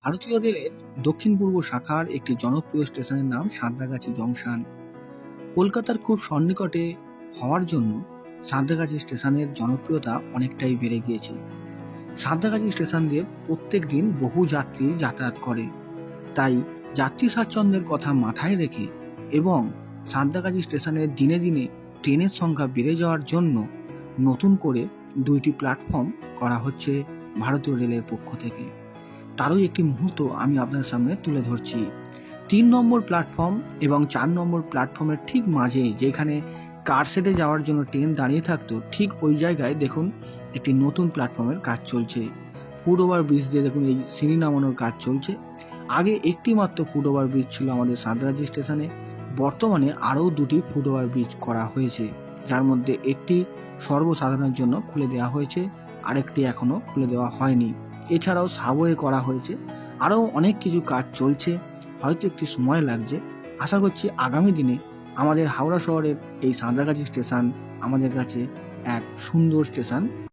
ভারতীয় রেলের দক্ষিণ পূর্ব শাখার একটি জনপ্রিয় স্টেশনের নাম সাঁতরাগাছি জংশন। কলকাতার খুব সন্নিকটে হওয়ার জন্য সাঁতরাগাছি স্টেশনের জনপ্রিয়তা অনেকটাই বেড়ে গিয়েছে। সাঁতরাগাছি স্টেশন দিয়ে প্রত্যেক দিন বহু যাত্রী যাতায়াত করে, তাই যাত্রী স্বাচ্ছন্দ্যের কথা মাথায় রেখে এবং সাঁতরাগাছি স্টেশনে দিনে দিনে ট্রেনের সংখ্যা বেড়ে যাওয়ার জন্য নতুন করে 2টি প্ল্যাটফর্ম করা হচ্ছে ভারতীয় রেলের পক্ষ থেকে। তারই একটি মুহূর্ত আমি আপনার সামনে তুলে ধরছি। 3 নম্বর প্ল্যাটফর্ম এবং 4 নম্বর প্ল্যাটফর্মের ঠিক মাঝে যেখানে কারশেডে যাওয়ার জন্য ট্রেন দাঁড়িয়ে থাকতো, ঠিক ওই জায়গায় দেখুন একটি নতুন প্ল্যাটফর্মের কাজ চলছে। ফুট ওভার ব্রিজ দিয়ে দেখুন এই সিঁড়ি নামানোর কাজ চলছে। আগে একটি মাত্র ফুট ওভার ব্রিজ ছিল আমাদের সাঁতরাগাছি স্টেশনে, বর্তমানে আরও 2টি ফুট ওভার ব্রিজ করা হয়েছে, যার মধ্যে একটি সর্বসাধারণের জন্য খুলে দেওয়া হয়েছে, আরেকটি এখনও খুলে দেওয়া হয়নি। এছাড়াও সাবওয়ে করা হয়েছে, আরও অনেক কিছু কাজ চলছে, হয়তো একটি সময় লাগছে। আশা করছি আগামী দিনে আমাদের হাওড়া শহরের এই সাঁতরাগাছি স্টেশন আমাদের কাছে এক সুন্দর স্টেশন